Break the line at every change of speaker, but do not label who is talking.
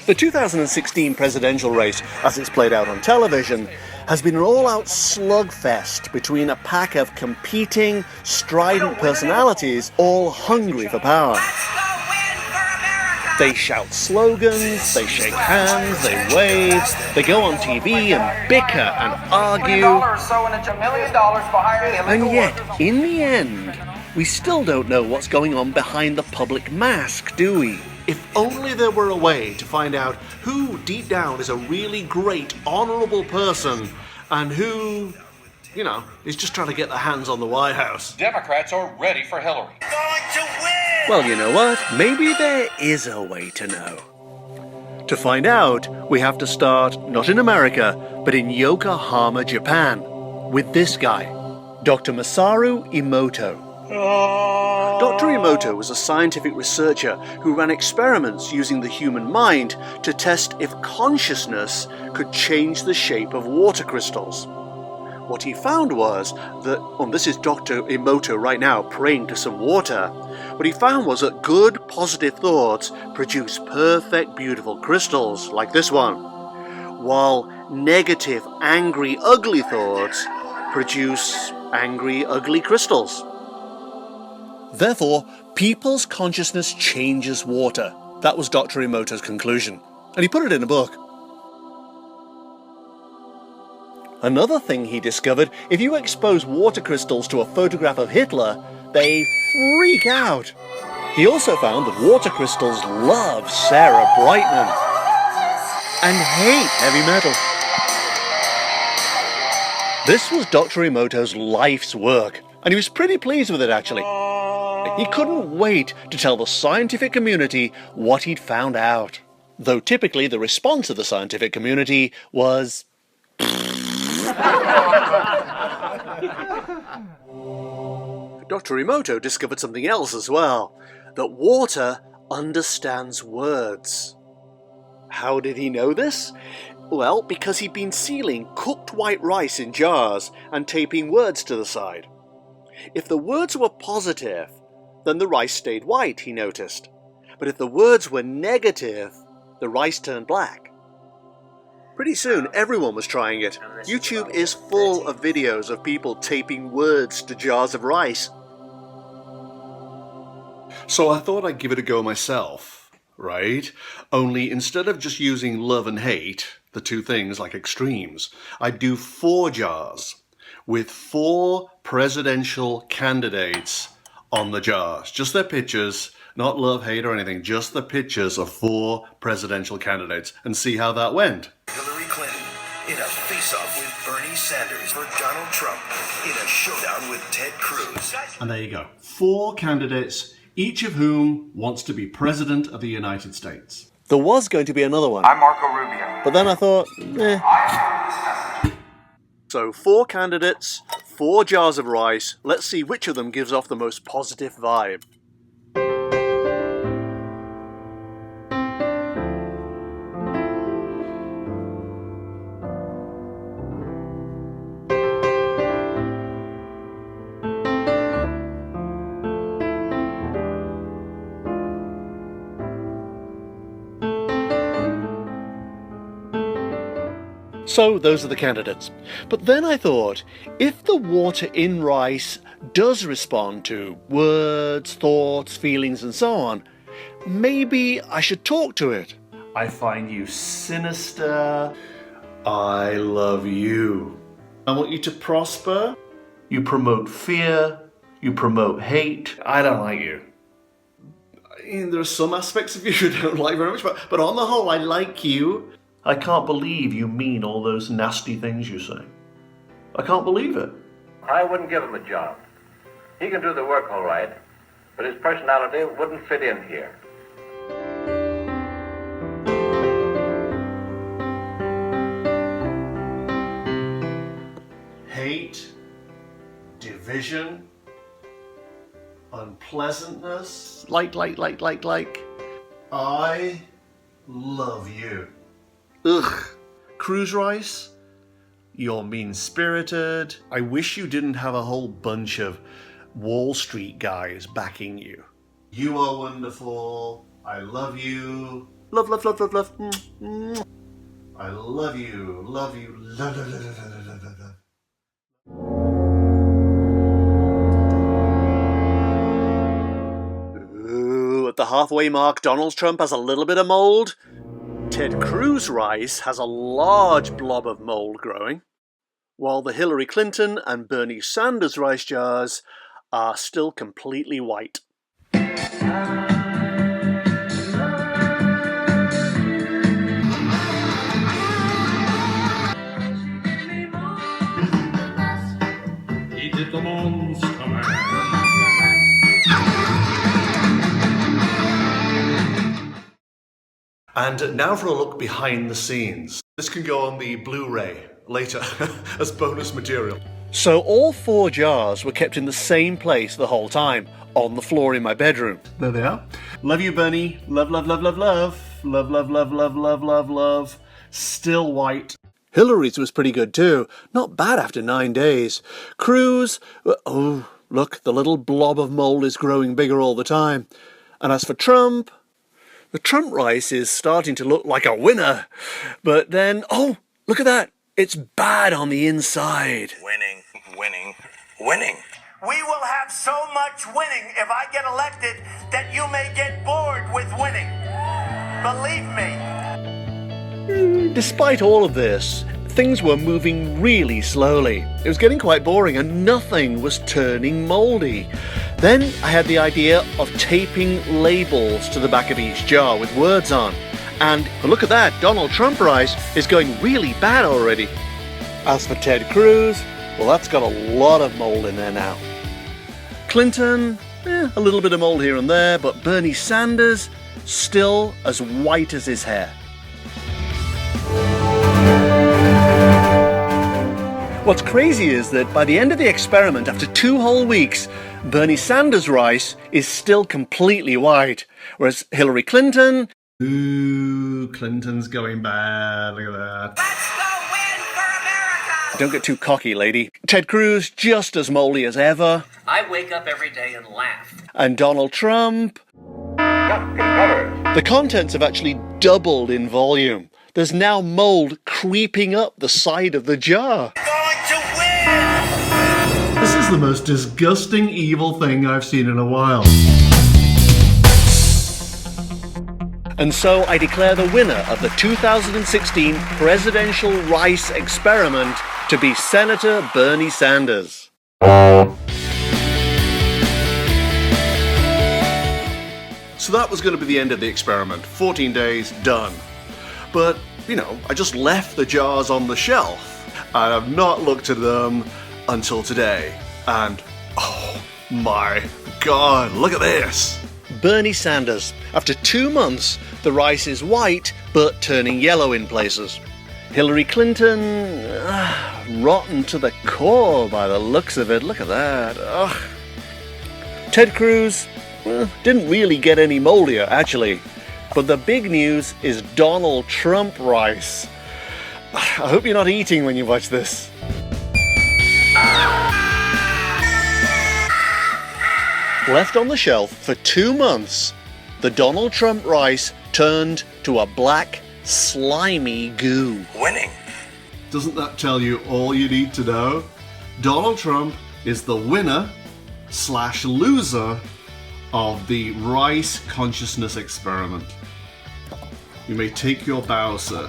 The 2016 presidential race, as it's played out on television, has been an all-out slugfest between a pack of competing, strident personalities, all hungry for power. They shout slogans, they shake hands, they wave, they go on TV and bicker and argue. And yet, in the end, we still don't know what's going on behind the public mask, do we? If only there were a way to find out who deep down is a really great, honourable person and who, you know, is just trying to get their hands on the White House.
Democrats are ready for Hillary.
Going to win!
Well, you know what? Maybe there is a way to know. To find out, we have to start not in America, but in Yokohama, Japan, with this guy, Dr. Masaru Emoto. Dr. Emoto was a scientific researcher who ran experiments using the human mind to test if consciousness could change the shape of water crystals. What he found was that, and this is Dr. Emoto right now praying to some water, what he found was that good, positive thoughts produce perfect, beautiful crystals, like this one, while negative, angry, ugly thoughts produce angry, ugly crystals. Therefore, people's consciousness changes water. That was Dr. Emoto's conclusion, and he put it in a book. Another thing he discovered, if you expose water crystals to a photograph of Hitler, they freak out. He also found that water crystals love Sarah Brightman and hate heavy metal. This was Dr. Emoto's life's work, and he was pretty pleased with it, actually. He couldn't wait to tell the scientific community what he'd found out. Though typically the response of the scientific community was... Dr. Emoto discovered something else as well, that water understands words. How did he know this? Well, because he'd been sealing cooked white rice in jars and taping words to the side. If the words were positive, then the rice stayed white, he noticed. But if the words were negative, the rice turned black. Pretty soon, everyone was trying it. YouTube is full of videos of people taping words to jars of rice. So I thought I'd give it a go myself, right? Only instead of just using love and hate, the two things like extremes, I'd do 4 jars with 4 presidential candidates on the jars. Just their pictures, not love, hate or anything, just the pictures of 4 presidential candidates, and see how that went.
Hillary Clinton in a face-off with Bernie Sanders for Donald Trump in a showdown with Ted Cruz.
And there you go. 4 candidates, each of whom wants to be President of the United States. There was going to be another one.
I'm Marco Rubio.
But then I thought, So 4 candidates, 4 jars of rice. Let's see which of them gives off the most positive vibe. So those are the candidates. But then I thought, if the water in rice does respond to words, thoughts, feelings and so on, maybe I should talk to it. I find you sinister. I love you. I want you to prosper. You promote fear. You promote hate. I don't like you. There are some aspects of you I don't like very much, but on the whole, I like you. I can't believe you mean all those nasty things you say. I can't believe it.
I wouldn't give him a job. He can do the work all right, but his personality wouldn't fit in here.
Hate, division, unpleasantness. Like. I love you. Ugh. Cruz rice? You're mean-spirited. I wish you didn't have a whole bunch of Wall Street guys backing you. You are wonderful. I love you. Love, love, love, love, love. I love you, love you, love, love, love, love, love, love, love. Ooh, at the halfway mark, Donald Trump has a little bit of mold. Ted Cruz rice has a large blob of mold growing, while the Hillary Clinton and Bernie Sanders rice jars are still completely white.
He did the monster man.
And now for a look behind the scenes. This can go on the Blu-ray later as bonus material. So all 4 jars were kept in the same place the whole time, on the floor in my bedroom. There they are. Love you, Bernie. Love, love, love, love, love. Love, love, love, love, love, love, love. Still white. Hillary's was pretty good too. Not bad after 9 days. Cruz, oh, look, the little blob of mold is growing bigger all the time. And as for Trump, the Trump rice is starting to look like a winner. But then, oh, look at that. It's bad on the inside.
Winning, winning, winning. We will have so much winning if I get elected that you may get bored with winning. Believe me.
Despite all of this, things were moving really slowly. It was getting quite boring and nothing was turning mouldy. Then I had the idea of taping labels to the back of each jar with words on. And look at that, Donald Trump rice is going really bad already. As for Ted Cruz, well, that's got a lot of mold in there now. Clinton, a little bit of mold here and there, but Bernie Sanders, still as white as his hair. What's crazy is that by the end of the experiment, after 2 whole weeks, Bernie Sanders' rice is still completely white, whereas Hillary Clinton... Ooh, Clinton's going bad, look at that.
Let's go win for America!
Don't get too cocky, lady. Ted Cruz, just as moldy as ever.
I wake up every day and laugh.
And Donald Trump... The contents have actually doubled in volume. There's now mold creeping up the side of the jar.
Going to win!
This is the most disgusting, evil thing I've seen in a while. And so I declare the winner of the 2016 presidential rice experiment to be Senator Bernie Sanders. So that was going to be the end of the experiment. 14 days, done. But, you know, I just left the jars on the shelf and I've not looked at them until today. And, oh my God, look at this. Bernie Sanders. After 2 months, the rice is white, but turning yellow in places. Hillary Clinton, rotten to the core by the looks of it. Look at that. Ugh. Ted Cruz, didn't really get any moldier, actually. But the big news is Donald Trump rice. I hope you're not eating when you watch this. Left on the shelf for 2 months, the Donald Trump rice turned to a black, slimy goo.
Winning.
Doesn't that tell you all you need to know? Donald Trump is the winner/loser of the rice consciousness experiment. You may take your bow, sir.